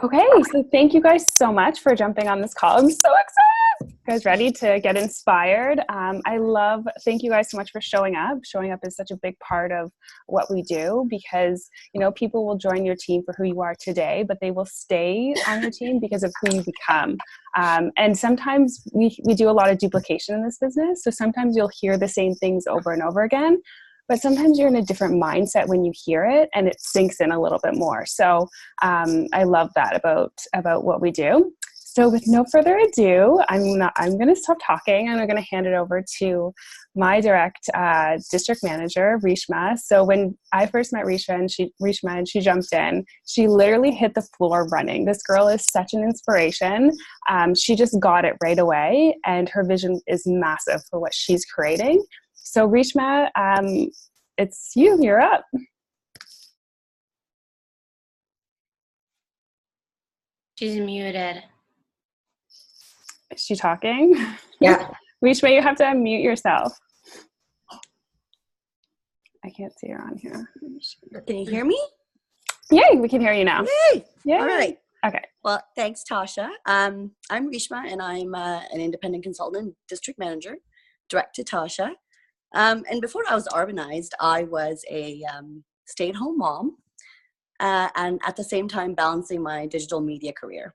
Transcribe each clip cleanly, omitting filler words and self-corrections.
Okay, so thank you guys so much for jumping on this call. I'm so excited. You guys ready to get inspired? Thank you guys so much for showing up. Showing up is such a big part of what we do because, people will join your team for who you are today, but they will stay on your team because of who you become. And sometimes we do a lot of duplication in this business. So sometimes you'll hear the same things over and over again. But sometimes you're in a different mindset when you hear it and it sinks in a little bit more. So I love that about what we do. So with no further ado, I'm going to stop talking and I'm going to hand it over to my direct district manager, Reshma. So when I first met Reshma and she jumped in, she literally hit the floor running. This girl is such an inspiration. She just got it right away and her vision is massive for what she's creating. So Reshma, it's you. You're up. She's muted. Is she talking? Yeah. Reshma, you have to unmute yourself. I can't see her on here. Can you hear me? Yay, we can hear you now. Yay! Yay. All right. Okay. Well, thanks, Tasha. I'm Reshma, and I'm an independent consultant, district manager, direct to Tasha. And before I was urbanized, I was a stay-at-home mom, and at the same time balancing my digital media career.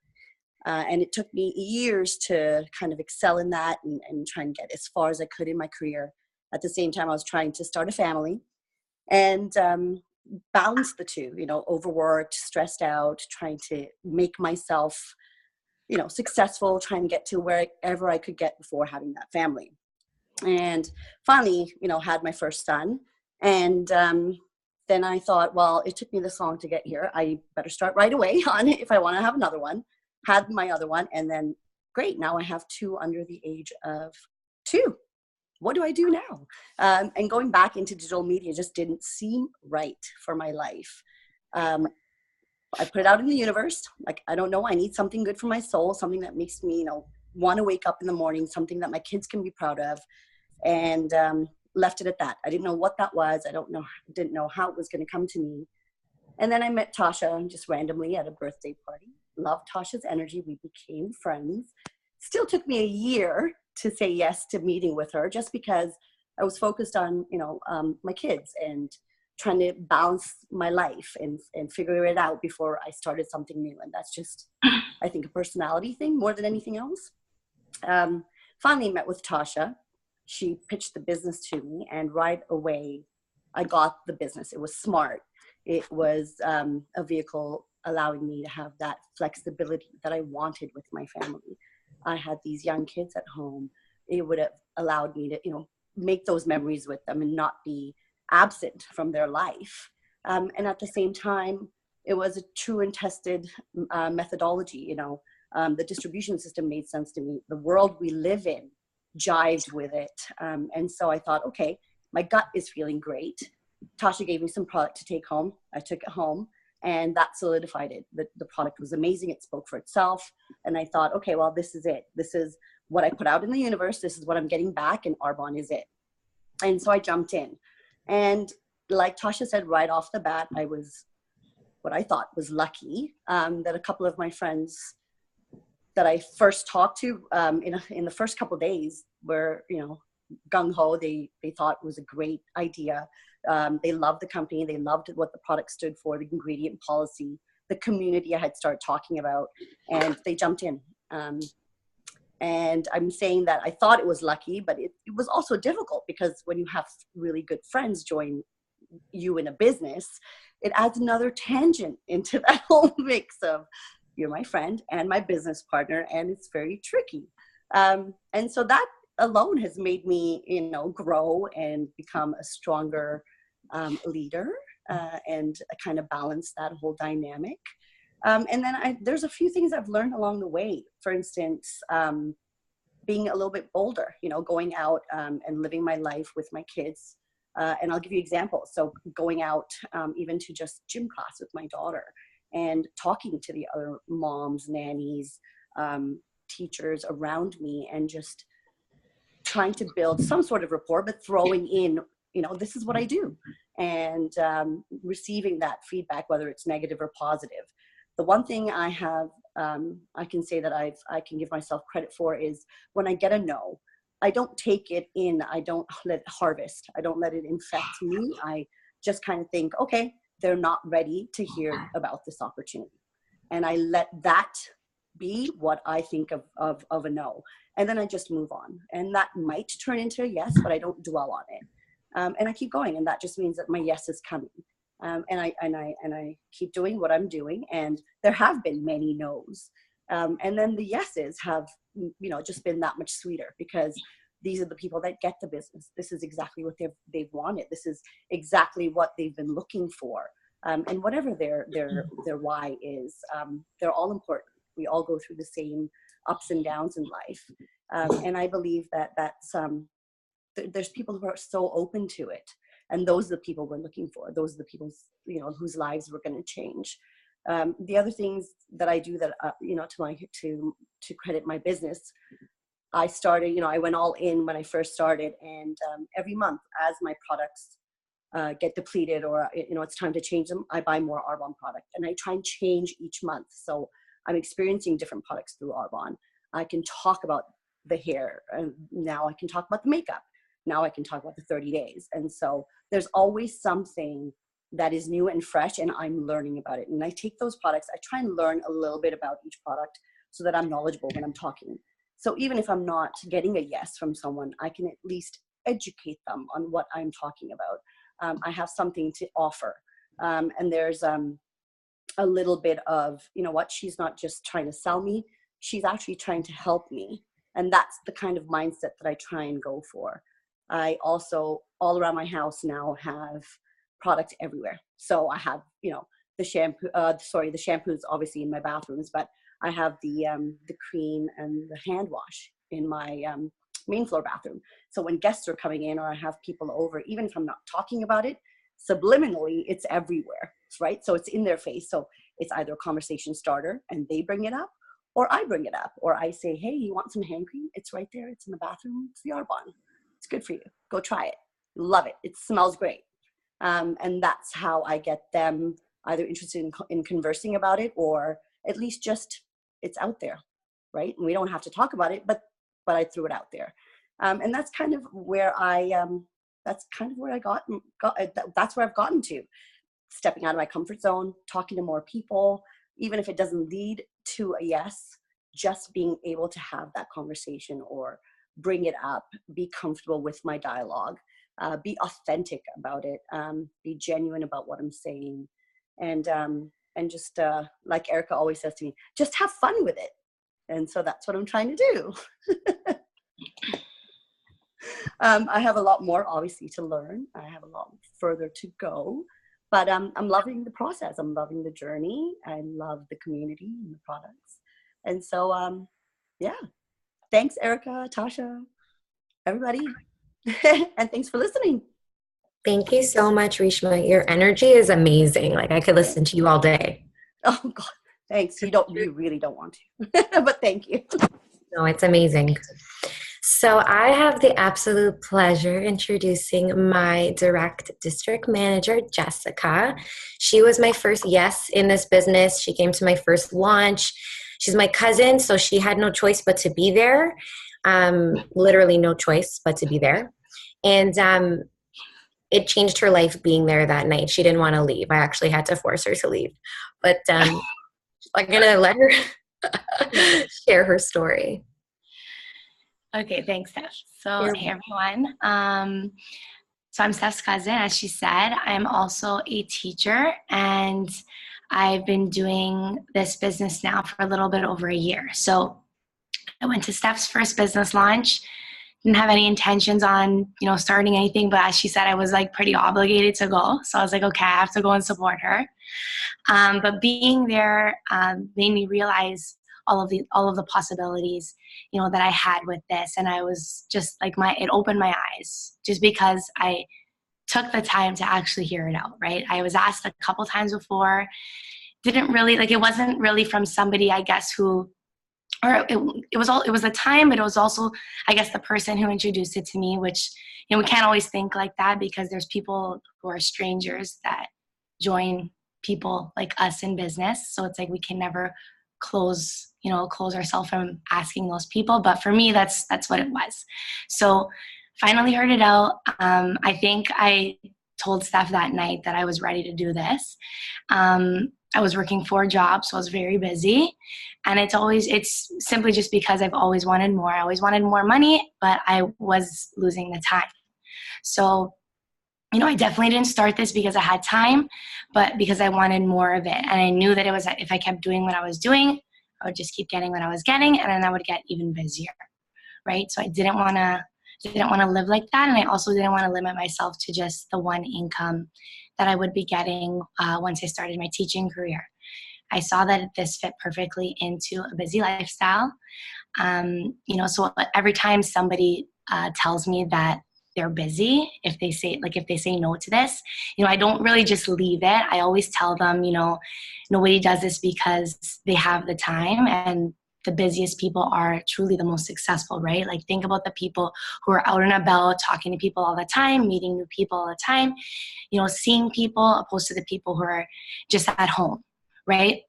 And it took me years to kind of excel in that and try and get as far as I could in my career. At the same time, I was trying to start a family and balance the two, overworked, stressed out, trying to make myself, successful, trying to get to wherever I could get before having that family. And finally, had my first son. And then I thought, well, it took me this long to get here. I better start right away on it if I want to have another one. Had my other one, and then great, now I have two under the age of 2. What do I do now? And going back into digital media just didn't seem right for my life. I put it out in the universe. Like, I don't know, I need something good for my soul, something that makes me, want to wake up in the morning, something that my kids can be proud of, and left it at that. I didn't know what that was. Didn't know how it was going to come to me. And then I met Tasha just randomly at a birthday party. Loved Tasha's energy. We became friends. Still took me a year to say yes to meeting with her, just because I was focused on, my kids and trying to balance my life and figure it out before I started something new. And that's just, I think, a personality thing more than anything else. Finally met with Tasha. She pitched the business to me, and right away I got the business. It was smart. It was a vehicle allowing me to have that flexibility that I wanted with my family. I had these young kids at home. It would have allowed me to, make those memories with them and not be absent from their life. And at the same time, it was a true and tested methodology. The distribution system made sense to me. The world we live in jived with it. And so I thought, okay, my gut is feeling great. Tasha gave me some product to take home. I took it home, and that solidified it. The product was amazing. It spoke for itself. And I thought, okay, well, this is it. This is what I put out in the universe. This is what I'm getting back, and Arbonne is it. And so I jumped in. And like Tasha said, right off the bat, I was what I thought was lucky that a couple of my friends that I first talked to in the first couple of days were, gung-ho. They thought it was a great idea. They loved the company. They loved what the product stood for, the ingredient policy, the community I had started talking about, and they jumped in. And I'm saying that I thought it was lucky, but it was also difficult, because when you have really good friends join you in a business, it adds another tangent into that whole mix of, you're my friend and my business partner, and it's very tricky. And so that alone has made me, grow and become a stronger leader, and kind of balance that whole dynamic. And then there's a few things I've learned along the way. For instance, being a little bit bolder, going out and living my life with my kids. And I'll give you examples. So going out even to just gym class with my daughter, and talking to the other moms, nannies, teachers around me, and just trying to build some sort of rapport, but throwing in, this is what I do, and receiving that feedback, whether it's negative or positive. The one thing I have, I can say that I can give myself credit for is when I get a no, I don't take it in. I don't let it harvest. I don't let it infect me. I just kind of think, okay, they're not ready to hear about this opportunity. And I let that be what I think of a no. And then I just move on. And that might turn into a yes, but I don't dwell on it. And I keep going. And that just means that my yes is coming. And I keep doing what I'm doing. And there have been many no's. And then the yeses have, just been that much sweeter, because these are the people that get the business. This is exactly what they've wanted. This is exactly what they've been looking for. And whatever their why is, they're all important. We all go through the same ups and downs in life. And I believe there's people who are so open to it. And those are the people we're looking for. Those are the people, whose lives we're going to change. The other things that I do that, to credit my business, I started, I went all in when I first started, and every month as my products get depleted, or, it's time to change them, I buy more Arbonne product, and I try and change each month. So I'm experiencing different products through Arbonne. I can talk about the hair, and now I can talk about the makeup. Now I can talk about the 30 days. And so there's always something that is new and fresh, and I'm learning about it. And I take those products, I try and learn a little bit about each product so that I'm knowledgeable when I'm talking. So even if I'm not getting a yes from someone, I can at least educate them on what I'm talking about. I have something to offer. And there's a little bit of, she's not just trying to sell me, she's actually trying to help me. And that's the kind of mindset that I try and go for. I also, all around my house now, have products everywhere. So I have, the shampoos obviously in my bathrooms, but I have the cream and the hand wash in my main floor bathroom. So when guests are coming in, or I have people over, even if I'm not talking about it, subliminally, it's everywhere, right? So it's in their face. So it's either a conversation starter and they bring it up, or I bring it up, or I say, hey, you want some hand cream? It's right there. It's in the bathroom. It's the Arbonne. It's good for you. Go try it. Love it. It smells great. And that's how I get them either interested in conversing about it, or at least just it's out there, right? And we don't have to talk about it, but I threw it out there. And that's kind of where that's where I've gotten to. Stepping out of my comfort zone, talking to more people, even if it doesn't lead to a yes, just being able to have that conversation or bring it up, be comfortable with my dialogue, be authentic about it, be genuine about what I'm saying. And just like Erica always says to me, just have fun with it. And so that's what I'm trying to do. I have a lot more, obviously, to learn. I have a lot further to go. But I'm loving the process. I'm loving the journey. I love the community and the products. And so, yeah. Thanks, Erica, Tasha, everybody. And thanks for listening. Thank you so much, Reshma. Your energy is amazing. Like, I could listen to you all day. Oh, God. Thanks. You really don't want to. But thank you. No, it's amazing. So I have the absolute pleasure introducing my direct district manager, Jessica. She was my first yes in this business. She came to my first launch. She's my cousin, so she had no choice but to be there. Literally no choice but to be there. And it changed her life being there that night. She didn't want to leave. I actually had to force her to leave. But I'm going to let her share her story. Okay, thanks, Steph. So, hey, everyone. So I'm Steph's cousin, as she said. I'm also a teacher, and I've been doing this business now for a little bit over a year. So I went to Steph's first business launch. Didn't have any intentions on, starting anything, but as she said, I was like pretty obligated to go. So I was like, okay, I have to go and support her. But being there made me realize all of the possibilities, that I had with this. And I was just like, it opened my eyes just because I took the time to actually hear it out, right? I was asked a couple times before, didn't really, it wasn't really from somebody, I guess, who, or it was the time, but it was also, I guess, the person who introduced it to me, which, we can't always think like that because there's people who are strangers that join people like us in business. So it's like we can never close ourselves from asking those people. But for me, that's what it was. So finally heard it out. I think I told Steph that night that I was ready to do this. I was working 4 jobs, so I was very busy. And it's simply just because I've always wanted more. I always wanted more money, but I was losing the time. So, I definitely didn't start this because I had time, but because I wanted more of it. And I knew that if I kept doing what I was doing, I would just keep getting what I was getting, and then I would get even busier, right? So I didn't want to live like that, and I also didn't want to limit myself to just the one income that I would be getting once I started my teaching career. I saw that this fit perfectly into a busy lifestyle. So every time somebody tells me that they're busy, if they say no to this, I don't really just leave it. I always tell them, nobody does this because they have the time, and the busiest people are truly the most successful, right? Like, think about the people who are out and about, talking to people all the time, meeting new people all the time, seeing people, opposed to the people who are just at home, right?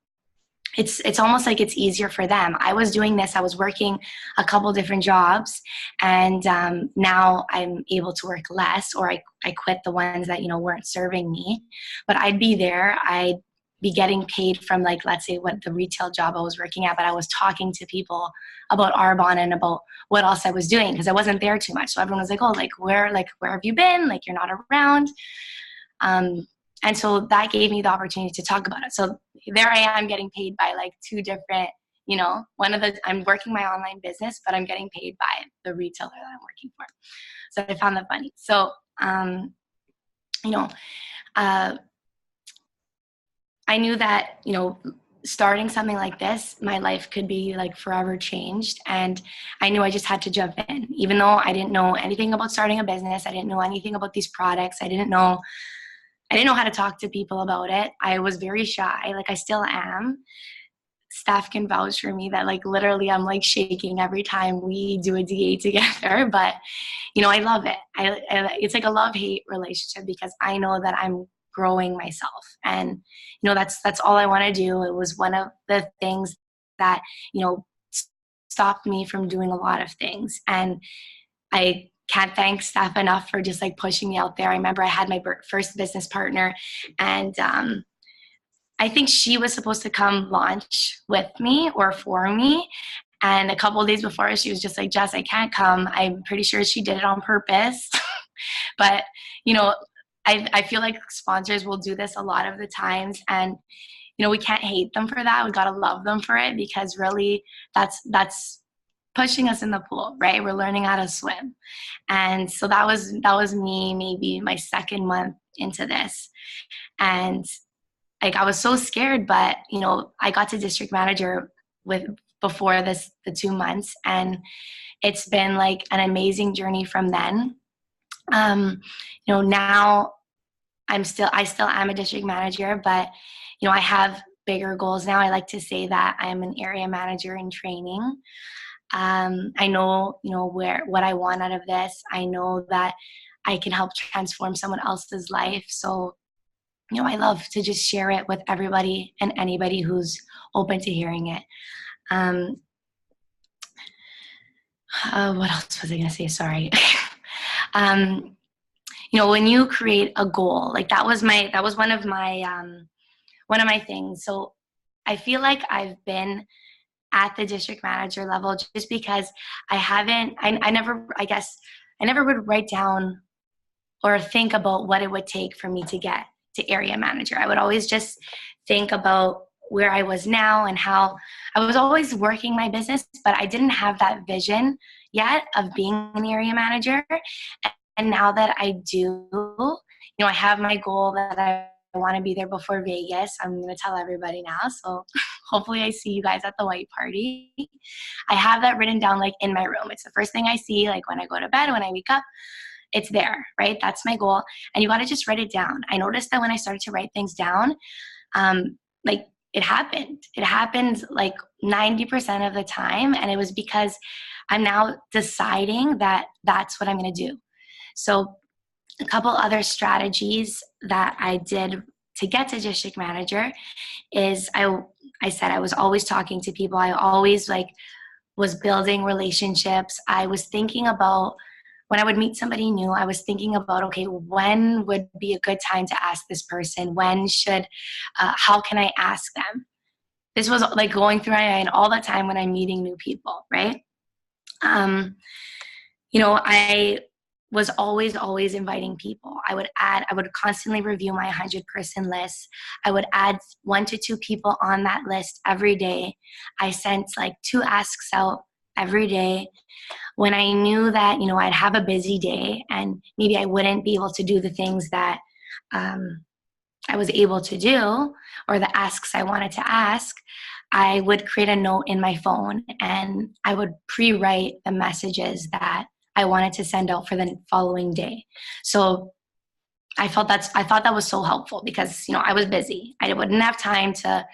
It's almost like it's easier for them. I was doing this. I was working a couple different jobs, and now I'm able to work less, or I quit the ones that, weren't serving me. But I'd be there. I'd be getting paid from, like, let's say what the retail job I was working at, but I was talking to people about Arbonne and about what else I was doing, because I wasn't there too much. So everyone was like, oh, where have you been? Like, you're not around. And so that gave me the opportunity to talk about it. So there I am getting paid by like 2 different, I'm working my online business, but I'm getting paid by the retailer that I'm working for. So I found that funny. So, I knew that, starting something like this, my life could be like forever changed. And I knew I just had to jump in. Even though I didn't know anything about starting a business, I didn't know anything about these products, I didn't know how to talk to people about it. I was very shy, like I still am. Steph can vouch for me that, like, literally I'm like shaking every time we do a DA together. But, I love it. It's like a love-hate relationship, because I know that I'm growing myself. And, that's all I want to do. It was one of the things that, stopped me from doing a lot of things. And I can't thank Steph enough for just like pushing me out there. I remember I had my first business partner, and I think she was supposed to come launch with me or for me. And a couple of days before, she was just like, Jess, I can't come. I'm pretty sure she did it on purpose. But, I feel like sponsors will do this a lot of the times. And, we can't hate them for that. We got to love them for it, because really that's pushing us in the pool, right? We're learning how to swim. And so that was me, maybe my 2nd month into this. And like, I was so scared, but, I got to district manager before the 2 months, and it's been like an amazing journey from then. Now I still am a district manager, but, I have bigger goals now. I like to say that I am an area manager in training. I know, what I want out of this. I know that I can help transform someone else's life. So, I love to just share it with everybody and anybody who's open to hearing it. What else was I going to say? Sorry. When you create a goal, like that was one of my things. So I feel like I've been at the district manager level just because I never would write down or think about what it would take for me to get to area manager. I would always just think about where I was now and how I was always working my business, but I didn't have that vision yet of being an area manager. And now that I do, I have my goal that I want to be there before Vegas. I'm going to tell everybody now. So hopefully I see you guys at the white party. I have that written down like in my room. It's the first thing I see, like when I go to bed, when I wake up, it's there, right? That's my goal. And you got to just write it down. I noticed that when I started to write things down, like it happened. It happened like 90% of the time. And it was because I'm now deciding that that's what I'm going to do. So a couple other strategies that I did to get to district manager is I said I was always talking to people. I always like was building relationships. I was thinking about when I would meet somebody new, I was thinking about, okay, when would be a good time to ask this person? How can I ask them? This was like going through my mind all the time when I'm meeting new people, right? I was always inviting people. I would constantly review my 100-person list. I would add 1 to 2 people on that list every day. I sent like 2 asks out every day. When I knew that, I'd have a busy day and maybe I wouldn't be able to do the things that I was able to do or the asks I wanted to ask, I would create a note in my phone and I would pre-write the messages that I wanted to send out for the following day. So I thought that was so helpful because, I was busy. I wouldn't have time to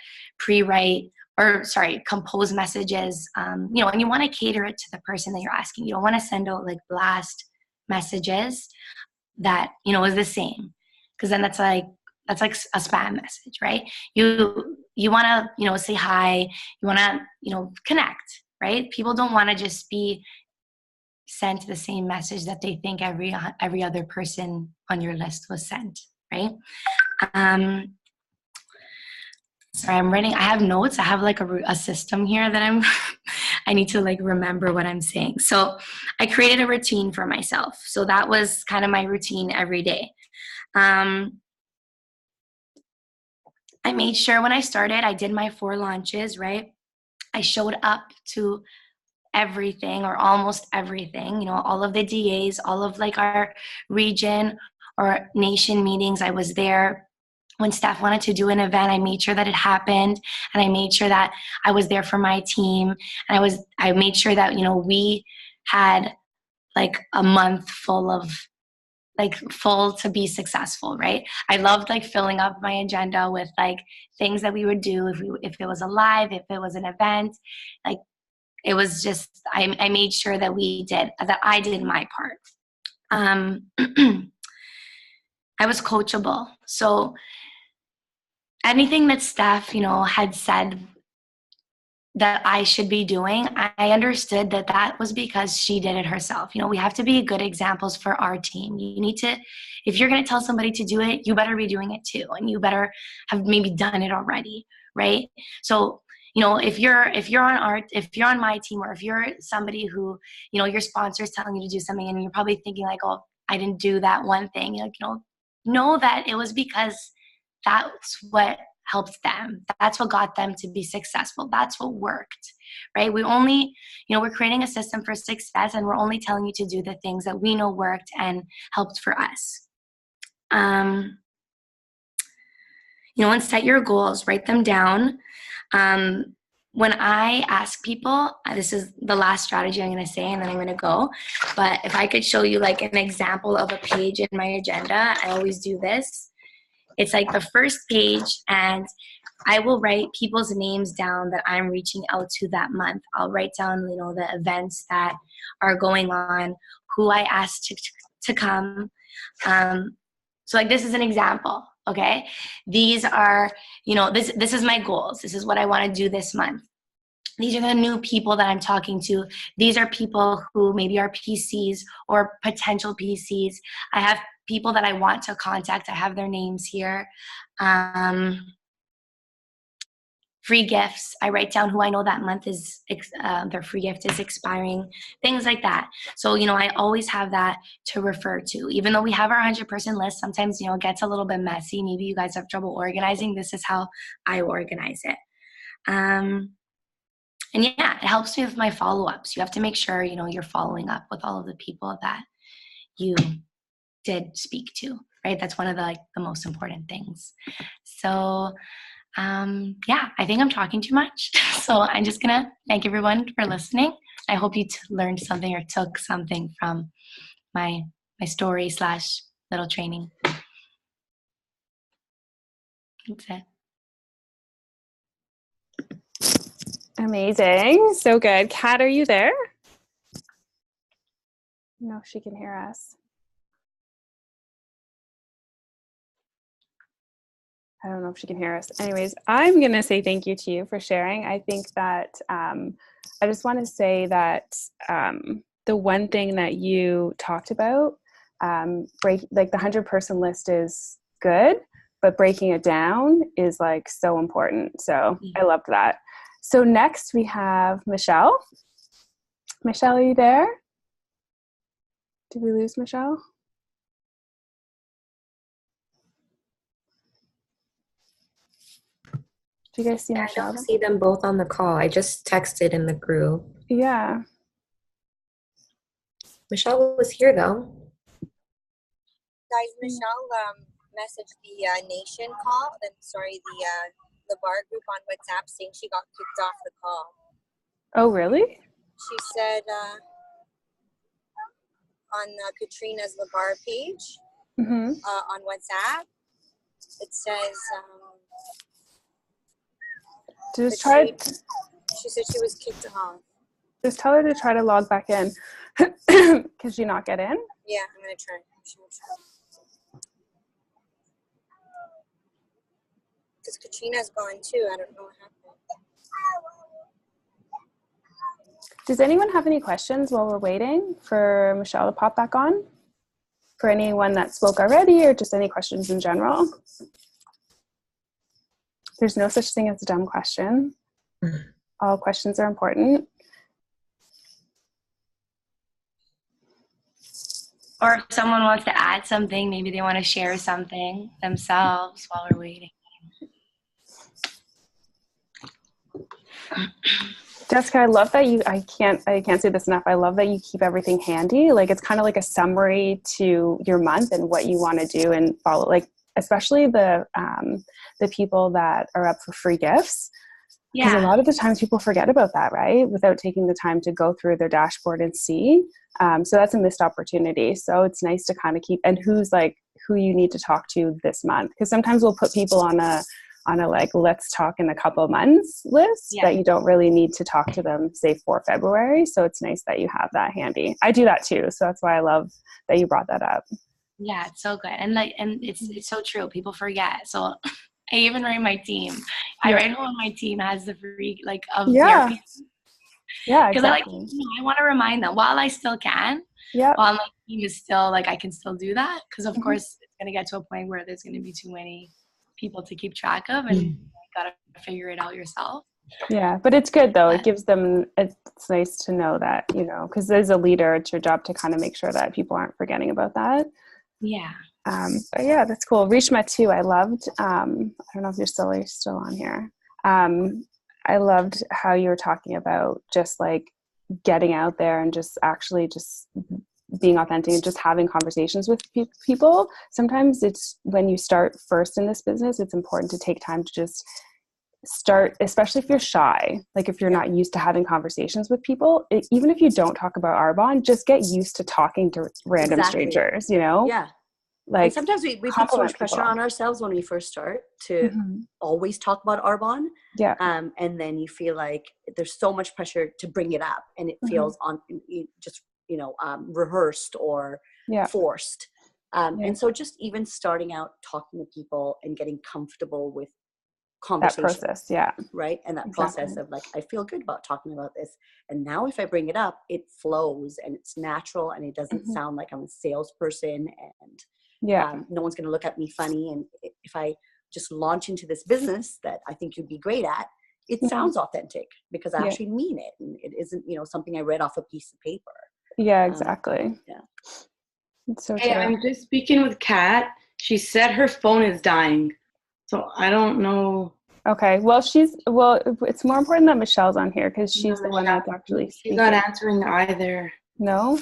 compose messages. And you want to cater it to the person that you're asking. You don't want to send out like blast messages that, is the same. Because then that's like a spam message, right? You want to, say hi. You want to, connect, right? People don't want to just be sent the same message that they think every other person on your list was sent, right? Sorry, I'm writing. I have notes. I have like a system here that I need to like remember what I'm saying. So I created a routine for myself. So that was kind of my routine every day. I made sure when I started, I did my 4 launches, right? I showed up to everything or almost everything, all of the DAs, all of like our region or nation meetings. I was there. When staff wanted to do an event, I made sure that it happened, and I made sure that I was there for my team, and I made sure that we had like a month full to be successful, right? I loved like filling up my agenda with like things that we would do if it was a live, if it was an event, like it was just I made sure that I did my part. I was coachable, so anything that Steph, had said that I should be doing, I understood that was because she did it herself. We have to be good examples for our team. You need to, if you're going to tell somebody to do it, you better be doing it too, and you better have maybe done it already, right? So, if you're on my team, or if you're somebody who, your sponsor is telling you to do something, and you're probably thinking like, oh, I didn't do that one thing, know that it was because that's what helped them. That's what got them to be successful. That's what worked, right? We're creating a system for success, and we're only telling you to do the things that we know worked and helped for us. And set your goals, write them down. When I ask people, this is the last strategy I'm going to say, and then I'm going to go. But if I could show you like an example of a page in my agenda, I always do this. It's like the first page, and I will write people's names down that I'm reaching out to that month. I'll write down, the events that are going on, who I asked to come. So like this is an example, okay? These are, this is my goals. This is what I want to do this month. These are the new people that I'm talking to. These are people who maybe are PCs or potential PCs. I have people that I want to contact. I have their names here. Free gifts. I write down who I know that month is their free gift is expiring, things like that. So, I always have that to refer to. Even though we have our 100-person list, sometimes, it gets a little bit messy. Maybe you guys have trouble organizing. This is how I organize it. And yeah, it helps me with my follow-ups. You have to make sure, you're following up with all of the people that you did speak to, right? That's one of the most important things. So, yeah, I think I'm talking too much. So I'm just going to thank everyone for listening. I hope you learned something or took something from my story / little training. That's it. Amazing. So good. Kat, are you there? No, she can hear us. I don't know if she can hear us. Anyways, I'm going to say thank you to you for sharing. I think that I just want to say that the one thing that you talked about, like the 100-person list is good, but breaking it down is like so important. So I loved that. So next we have Michelle. Michelle, are you there? Did we lose Michelle? Do you guys see I Michelle? don't see them both on the call. I just texted in the group. Yeah. Michelle was here though. Guys, Michelle messaged the nation call, the bar group on WhatsApp saying she got kicked off the call. Oh, really? She said on Katrina's LeBar page on WhatsApp, it says Just try. She said she was kicked off. Just tell her to try to log back in. Can she not get in? Yeah, I'm gonna try. Because Katrina's gone too. I don't know what happened. Does anyone have any questions while we're waiting for Michelle to pop back on? For anyone that spoke already, or just any questions in general? There's no such thing as a dumb question. All questions are important. Or if someone wants to add something, maybe they want to share something themselves while we're waiting. Jessica, I love that I can't say this enough. I love that you keep everything handy. Like it's kind of like a summary to your month and what you want to do and follow, like especially the people that are up for free gifts. Because a lot of the times people forget about that, right? Without taking the time to go through their dashboard and see. So that's a missed opportunity. So it's nice to kind of keep, and who you need to talk to this month. Because sometimes we'll put people on a like, let's talk in a couple of months list that you don't really need to talk to them, say for February. So it's nice that you have that handy. I do that too. So that's why I love that you brought that up. Yeah, it's so good. And it's so true. People forget. So I even write my team. I write when my team has the free, like, of Yeah, because exactly. I want to remind them while I still can. Yeah. While my team is still, like, I can still do that. Because, of course, it's going to get to a point where there's going to be too many people to keep track of, and you got to figure it out yourself. Yeah, but it's good, though. It gives them, it's nice to know that, because as a leader, it's your job to kind of make sure that people aren't forgetting about that. Yeah. But yeah, that's cool. Rishma too, I loved, I don't know if you're still on here. I loved how you were talking about just like getting out there and just actually just being authentic and just having conversations with people. Sometimes it's when you start first in this business, it's important to take time to just start, especially if you're shy, like if you're not used to having conversations with people, even if you don't talk about Arbonne, just get used to talking to random strangers, Yeah. Like, and sometimes we put so much pressure on ourselves when we first start to always talk about Arbonne. Yeah. And then you feel like there's so much pressure to bring it up, and it feels rehearsed or forced. And so just even starting out talking to people and getting comfortable with conversation. That process, right? And that process of like, I feel good about talking about this, and now if I bring it up, it flows and it's natural, and it doesn't sound like I'm a salesperson, and no one's going to look at me funny. And if I just launch into this business that I think you'd be great at, it sounds authentic because I actually mean it, and it isn't something I read off a piece of paper. Yeah, exactly. It's so Hey, I'm just speaking with Kat. She said her phone is dying. So I don't know. Okay. Well, it's more important that Michelle's on here because she's the one that's actually speaking. She's not answering either. No?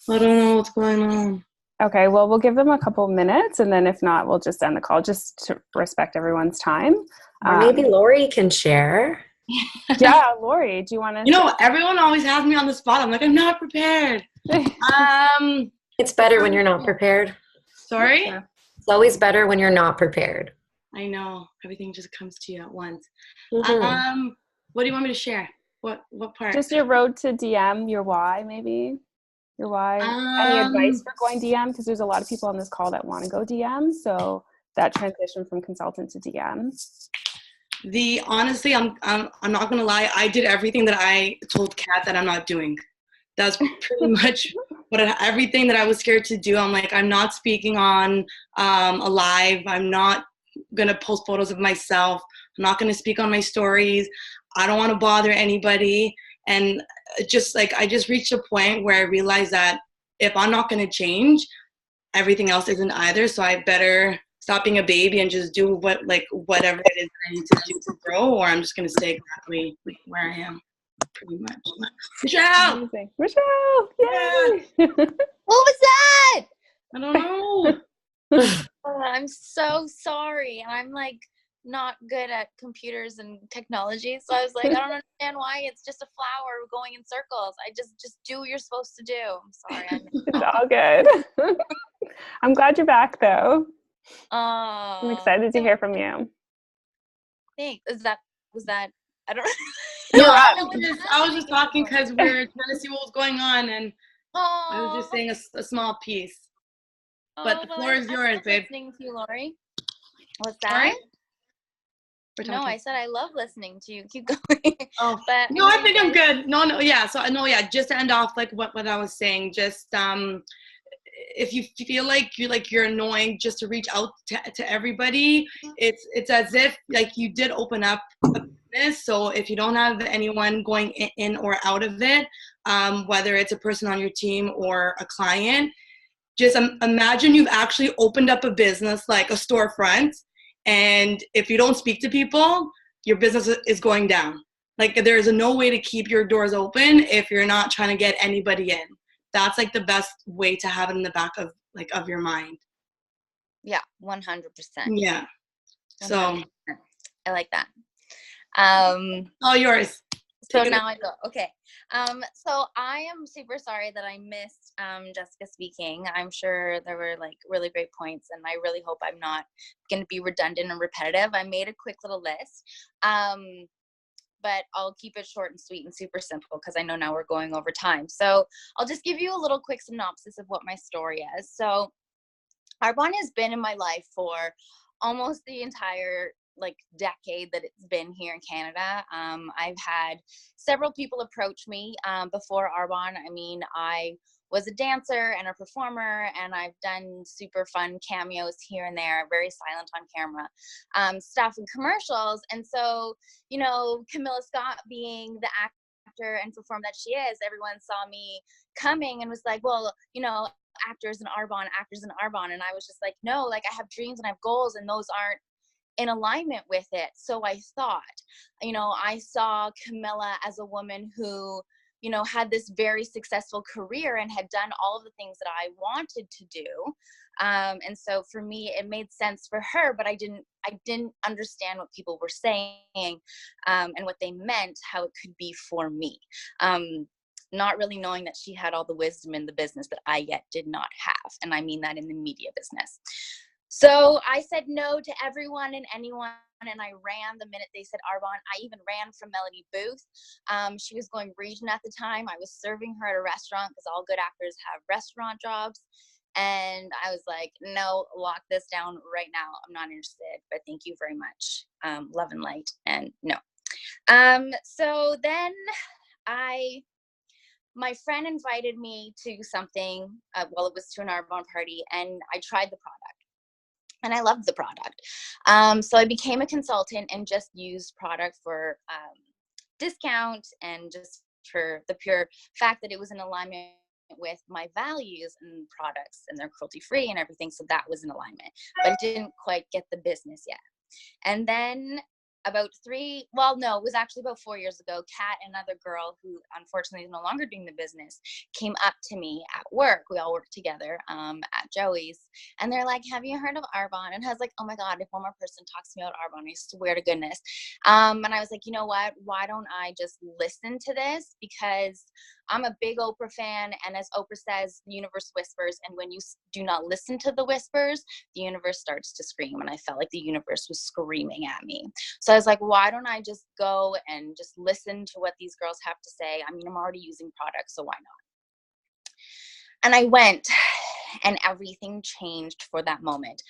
I don't know what's going on. Okay. Well, we'll give them a couple minutes, and then if not, we'll just end the call just to respect everyone's time. Or maybe Lori can share. Yeah, Lori, do you want to? Everyone always has me on the spot. I'm like, I'm not prepared. It's better when you're not prepared. Sorry? It's always better when you're not prepared. I know. Everything just comes to you at once. Mm-hmm. What do you want me to share? What part? Just your road to DM, your why, maybe. Your why. Any advice for going DM? Because there's a lot of people on this call that want to go DM. So that transition from consultant to DM? Honestly, I'm not gonna lie. I did everything that I told Kat that I'm not doing. That's pretty much everything that I was scared to do. I'm like, I'm not speaking on a live. I'm not gonna post photos of myself. I'm not gonna speak on my stories. I don't want to bother anybody. And just like I just reached a point where I realized that if I'm not gonna change, everything else isn't either. So I better stop being a baby and just do whatever it is that I need to do to grow, or I'm just gonna stay exactly where I am, pretty much. Michelle! Amazing. Michelle! Yay! What was that? I don't know. I'm so sorry. I'm like not good at computers and technology, so I was like, I don't understand why it's just a flower going in circles. I just do what you're supposed to do. I'm sorry. It's all good. I'm glad you're back, though. I'm excited to hear from you. Thanks. Was that? I don't. No, I was just talking because we were trying to see what was going on, and I was just saying a small piece. But the floor is yours, babe. Listening to you, Lori. What's that? Sorry? No, I said I love listening to you. Keep going. Oh, but no, I think I'm good. No, yeah. So yeah, just to end off like what I was saying, just if you feel like you're annoying, just to reach out to everybody. It's as if like you did open up a business. So if you don't have anyone going in or out of it, whether it's a person on your team or a client, just imagine you've actually opened up a business, like a storefront, and if you don't speak to people, your business is going down. Like there is no way to keep your doors open if you're not trying to get anybody in. That's like the best way to have it in the back of your mind. Yeah, 100%. Yeah. 100%. So I like that. All yours. So now I go. Okay. So I am super sorry that I missed Jessica speaking. I'm sure there were like really great points, and I really hope I'm not going to be redundant and repetitive. I made a quick little list, but I'll keep it short and sweet and super simple because I know now we're going over time. So I'll just give you a little quick synopsis of what my story is. So Arbonne has been in my life for almost the entire decade that it's been here in Canada. I've had several people approach me before Arbonne. I mean, I was a dancer and a performer, and I've done super fun cameos here and there, very silent on camera stuff in commercials. And so, Camilla Scott being the actor and performer that she is, everyone saw me coming and was like, well, actors in Arbonne. And I was just like, no, I have dreams and I have goals, and those aren't in alignment with it. So I thought, I saw Camilla as a woman who, had this very successful career and had done all of the things that I wanted to do. And so for me, it made sense for her, but I didn't understand what people were saying and what they meant, how it could be for me. Not really knowing that she had all the wisdom in the business that I yet did not have. And I mean that in the media business. So I said no to everyone and anyone, and I ran the minute they said Arbonne. I even ran from Melody Booth. She was going region at the time. I was serving her at a restaurant because all good actors have restaurant jobs. And I was like, no, lock this down right now. I'm not interested, but thank you very much. Love and light, and no. So then my friend invited me to something, it was to an Arbonne party, and I tried the product. And I loved the product. So I became a consultant and just used product for discount and just for the pure fact that it was in alignment with my values and products, and they're cruelty free and everything. So that was in alignment, but didn't quite get the business yet. And then it was actually about 4 years ago, Kat, another girl who unfortunately is no longer doing the business, came up to me at work. We all worked together at Joey's, and they're like, have you heard of Arbonne? And I was like, oh my God, if one more person talks to me about Arbonne, I swear to goodness. And I was like, you know what? Why don't I just listen to this? Because I'm a big Oprah fan, and as Oprah says, the universe whispers, and when you do not listen to the whispers, the universe starts to scream, and I felt like the universe was screaming at me. So I was like, why don't I just go and just listen to what these girls have to say? I mean, I'm already using products, so why not? And I went, and everything changed for that moment.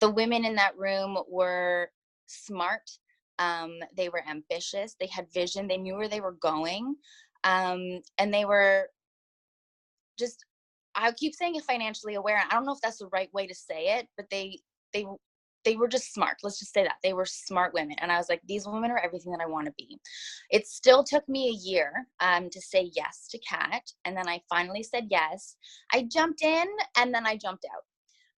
The women in that room were smart. They were ambitious. They had vision. They knew where they were going. And they were just, I keep saying financially aware. I don't know if that's the right way to say it, but they were just smart. Let's just say that. They were smart women. And I was like, these women are everything that I want to be. It still took me a year to say yes to Kat. And then I finally said yes. I jumped in and then I jumped out.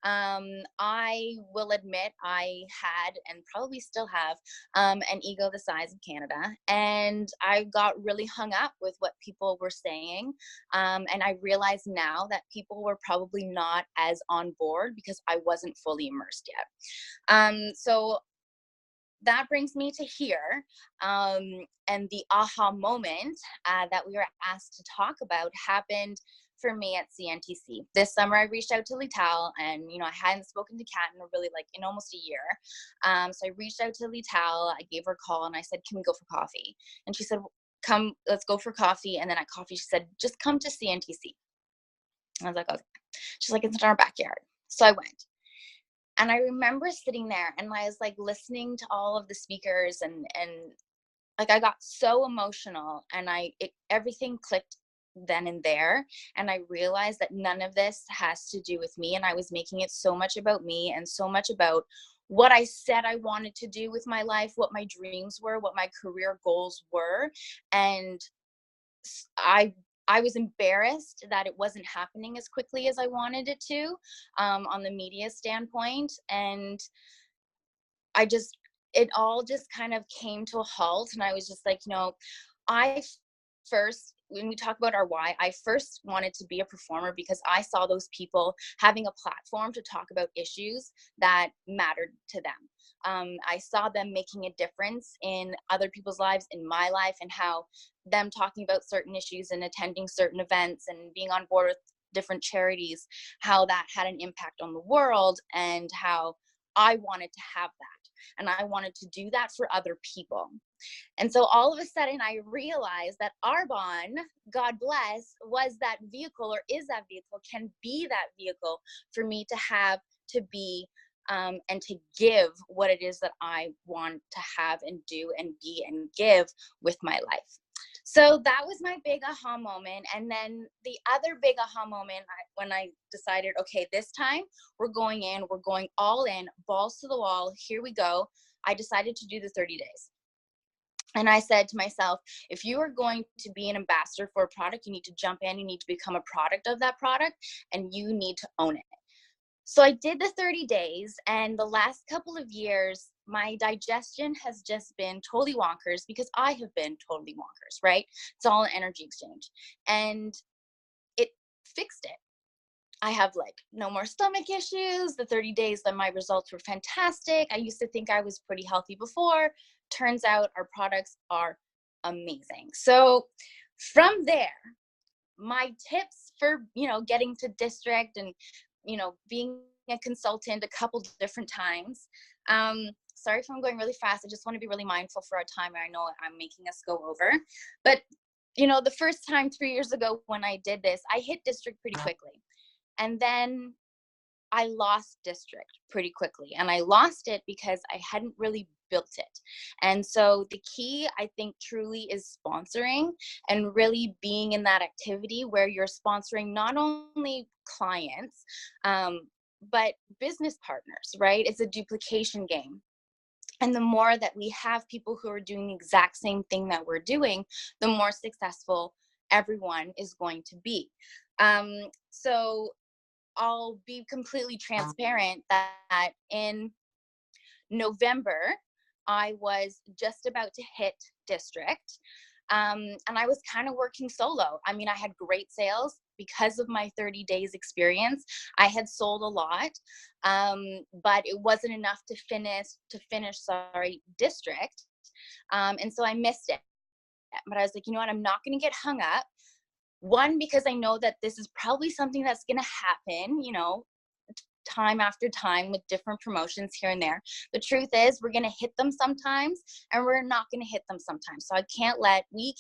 I will admit I had, and probably still have, an ego the size of Canada. And I got really hung up with what people were saying. And I realize now that people were probably not as on board because I wasn't fully immersed yet. So that brings me to here. And the aha moment that we were asked to talk about happened for me at CNTC. This summer, I reached out to Lital, and I hadn't spoken to Kat in almost a year. So I reached out to Lital. I gave her a call and I said, "Can we go for coffee?" And she said, "Come, let's go for coffee." And then at coffee, she said, "Just come to CNTC." I was like, "Okay." She's like, "It's in our backyard." So I went. And I remember sitting there and I was like listening to all of the speakers and like I got so emotional, and everything clicked then and there. And I realized that none of this has to do with me. And I was making it so much about me and so much about what I said I wanted to do with my life, what my dreams were, what my career goals were. And I was embarrassed that it wasn't happening as quickly as I wanted it to, on the media standpoint. And it all just kind of came to a halt. And I was just like, when we talk about our why, I first wanted to be a performer because I saw those people having a platform to talk about issues that mattered to them. I saw them making a difference in other people's lives, in my life, and how them talking about certain issues and attending certain events and being on board with different charities, how that had an impact on the world, and how I wanted to have that. And I wanted to do that for other people. And so all of a sudden I realized that Arbonne, God bless, was that vehicle, or is that vehicle, can be that vehicle for me to have, to be, and to give what it is that I want to have and do and be and give with my life. So that was my big aha moment. And then the other big aha moment, when I decided, okay, this time we're going all in, balls to the wall, here we go. I decided to do the 30 days. And I said to myself, if you are going to be an ambassador for a product, you need to jump in, you need to become a product of that product, and you need to own it. So I did the 30 days, and the last couple of years, my digestion has just been totally wonkers because I have been totally wonkers, right? It's all an energy exchange. And it fixed it. I have no more stomach issues. The 30 days, that my results were fantastic. I used to think I was pretty healthy before. Turns out our products are amazing. So from there, my tips for, getting to district and, being a consultant a couple different times. Sorry if I'm going really fast. I just want to be really mindful for our time. I know I'm making us go over. But, the first time 3 years ago when I did this, I hit district pretty quickly. And then I lost district pretty quickly. And I lost it because I hadn't really built it. And so the key, I think, truly is sponsoring and really being in that activity where you're sponsoring not only clients, but business partners, right? It's a duplication game. And the more that we have people who are doing the exact same thing that we're doing, the more successful everyone is going to be. So I'll be completely transparent that in November, I was just about to hit district. And I was kind of working solo. I mean, I had great sales because of my 30 days experience. I had sold a lot, but it wasn't enough to finish district. And so I missed it. But I was like, you know what? I'm not going to get hung up. One, because I know that this is probably something that's going to happen, time after time with different promotions here and there. The truth is we're going to hit them sometimes and we're not going to hit them sometimes. So we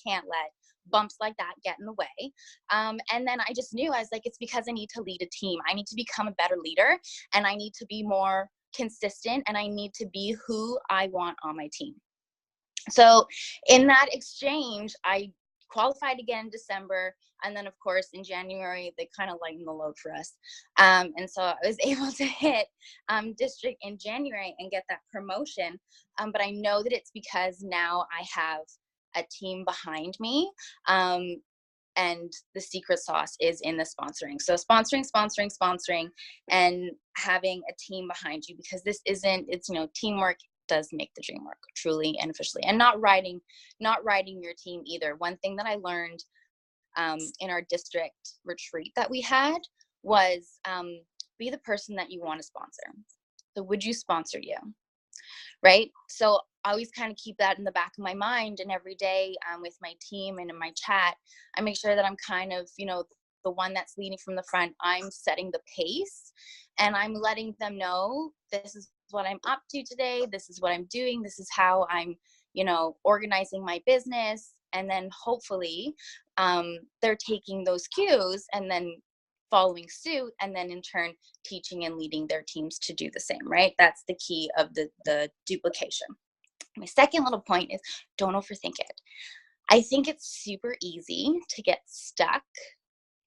can't let bumps like that get in the way. And then I just knew, I was like, it's because I need to lead a team. I need to become a better leader, and I need to be more consistent and I need to be who I want on my team. So in that exchange, I qualified again in December. And then, of course, in January, they kind of lightened the load for us. And so I was able to hit district in January and get that promotion. But I know that it's because now I have a team behind me. And the secret sauce is in the sponsoring. So sponsoring, and having a team behind you, because this isn't, it's, you know, teamwork does make the dream work, truly and officially. And not riding your team either. One thing that I learned in our district retreat that we had was be the person that you want to sponsor. So would you sponsor you? Right? So I always kind of keep that in the back of my mind, and every day with my team and in my chat, I make sure that I'm kind of, you know, the one that's leading from the front. I'm setting the pace, and I'm letting them know this is what I'm up to today. This is what I'm doing. This is how I'm, you know, organizing my business. And then hopefully they're taking those cues and then following suit, and then in turn teaching and leading their teams to do the same, right? That's the key of the duplication. My second little point is don't overthink it. I think it's super easy to get stuck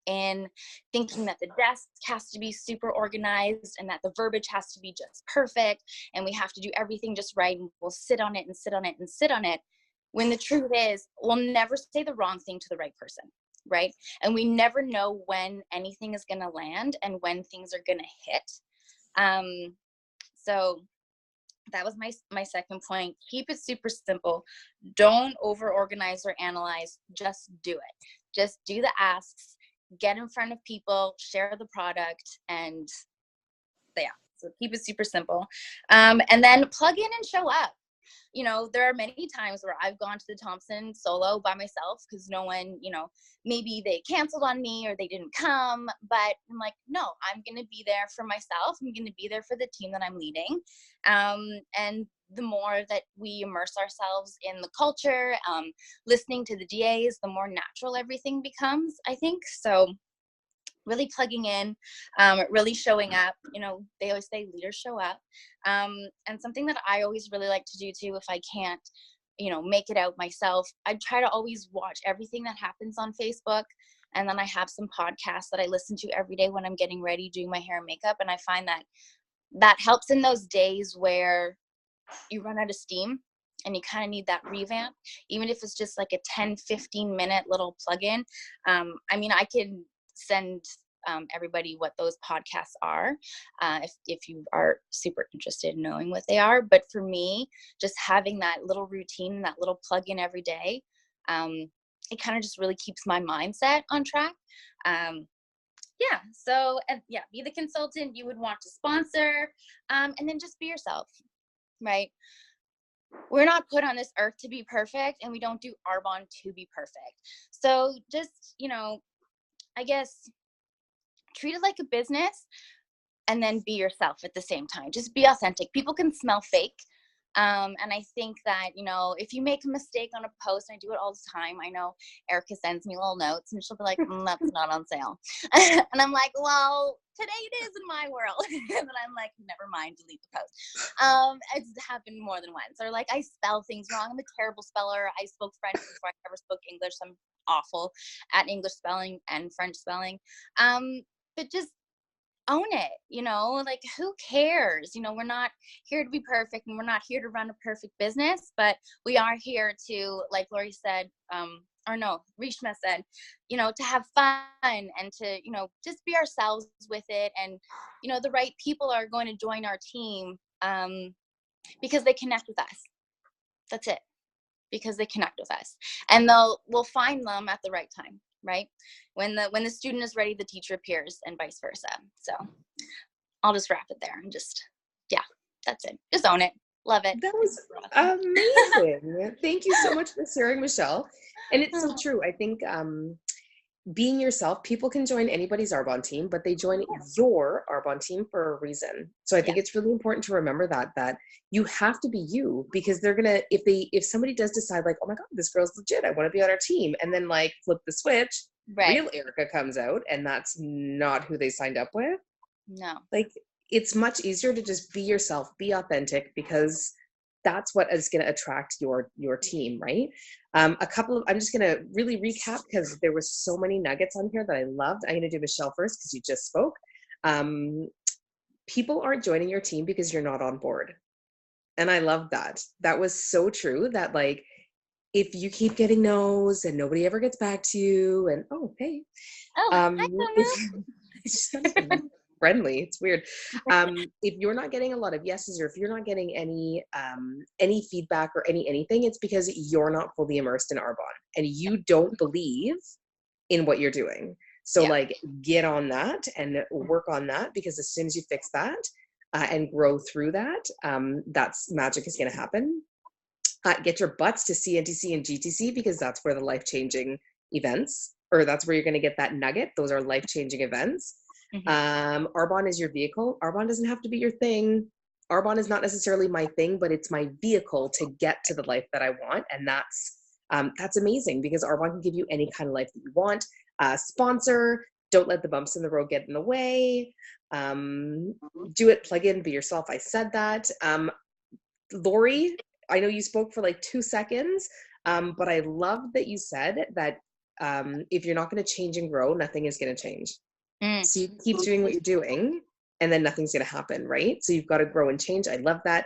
in thinking that the desk has to be super organized and that the verbiage has to be just perfect and we have to do everything just right and we'll sit on it and sit on it and sit on it, when the truth is we'll never say the wrong thing to the right person, right? And we never know when anything is going to land and when things are going to hit. So that was my second point. Keep it super simple. Don't over organize or analyze. Just do it. Just do the asks, get in front of people, share the product, and yeah, so keep it super simple. And then plug in and show up. You know, there are many times where I've gone to the Thompson solo by myself because no one, you know, maybe they canceled on me or they didn't come, but I'm like, no, I'm going to be there for myself. I'm going to be there for the team that I'm leading. And the more that we immerse ourselves in the culture, listening to the DAs, the more natural everything becomes, I think. So really plugging in, really showing up. You know, they always say leaders show up. And something that I always really like to do too, if I can't, you know, make it out myself, I try to always watch everything that happens on Facebook. And then I have some podcasts that I listen to every day when I'm getting ready, doing my hair and makeup. And I find that that helps in those days where you run out of steam and you kind of need that revamp, even if it's just like a 10-15 minute little plug-in. I mean, I can send everybody what those podcasts are if you are super interested in knowing what they are. But for me, just having that little routine, that little plug-in every day, it kind of just really keeps my mindset on track. Yeah, so and yeah, be the consultant you would want to sponsor, and then just be yourself, right? We're not put on this earth to be perfect, and we don't do Arbonne to be perfect. So just, you know, I guess treat it like a business and then be yourself at the same time. Just be authentic. People can smell fake. And I think that, you know, if you make a mistake on a post, I do it all the time. I know Erica sends me little notes and she'll be like, that's not on sale. And I'm like, well, today it is in my world. And then I'm like, never mind, delete the post. It's happened more than once. Or like I spell things wrong. I'm a terrible speller. I spoke French before I ever spoke English. So I'm awful at English spelling and French spelling. But just own it, you know, like who cares? You know, we're not here to be perfect and we're not here to run a perfect business, but we are here to, like Lori said, Reshma said, you know, to have fun and to, you know, just be ourselves with it. And, you know, the right people are going to join our team because they connect with us. That's it. Because they connect with us, and we'll find them at the right time, right? When the student is ready, the teacher appears, and vice versa. So I'll just wrap it there and just, yeah, that's it. Just own it. Love it. That was amazing. Thank you so much for sharing, Michelle. And it's so true. I think being yourself, people can join anybody's Arbonne team, but they join your Arbonne team for a reason. So I think it's really important to remember that you have to be you, because they're gonna, if somebody does decide like, oh my God, this girl's legit, I want to be on our team, and then like flip the switch, real Erica comes out, and that's not who they signed up with. No. Like, it's much easier to just be yourself, be authentic, because that's what is going to attract your team, right? I'm just going to really recap because there was so many nuggets on here that I loved. I'm going to do Michelle first because you just spoke. People aren't joining your team because you're not on board. And I love that. That was so true, that like, if you keep getting no's and nobody ever gets back to you and, oh, hey. Hi, It's just kind of friendly. It's weird. If you're not getting a lot of yeses, or if you're not getting any feedback or anything, it's because you're not fully immersed in Arbonne and you don't believe in what you're doing. So like, get on that and work on that, because as soon as you fix that and grow through that, that's magic is going to happen. Get your butts to CNTC and GTC, because that's where the life-changing events, or that's where you're going to get that nugget. Those are life-changing events. Arbonne is your vehicle. Arbonne doesn't have to be your thing. Arbonne is not necessarily my thing, but it's my vehicle to get to the life that I want. And that's amazing, because Arbonne can give you any kind of life that you want. Sponsor, don't let the bumps in the road get in the way. Do it, plug in, be yourself. I said that. Lori, I know you spoke for like 2 seconds, but I love that you said that if you're not going to change and grow, nothing is going to change. So you keep doing what you're doing, and then nothing's going to happen, right? So you've got to grow and change. I love that.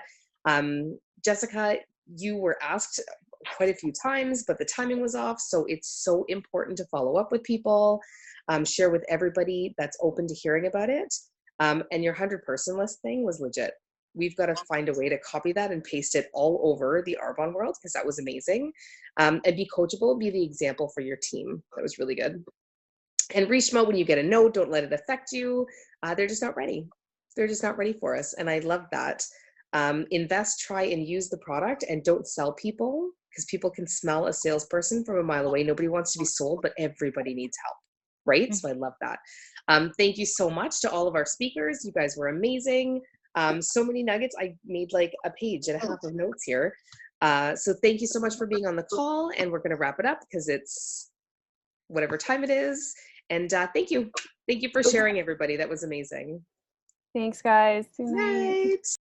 Jessica, you were asked quite a few times, but the timing was off. So it's so important to follow up with people, share with everybody that's open to hearing about it. And your 100-person list thing was legit. We've got to find a way to copy that and paste it all over the Arbonne world, because that was amazing. And be coachable, be the example for your team. That was really good. And Rishma, when you get a no, don't let it affect you. They're just not ready. They're just not ready for us. And I love that. Invest, try and use the product, and don't sell people, because people can smell a salesperson from a mile away. Nobody wants to be sold, but everybody needs help, right? So I love that. Thank you so much to all of our speakers. You guys were amazing. So many nuggets. I made like a page and a half of notes here. So thank you so much for being on the call, and we're going to wrap it up because it's whatever time it is. And thank you. Thank you for sharing, everybody. That was amazing. Thanks, guys. Good night.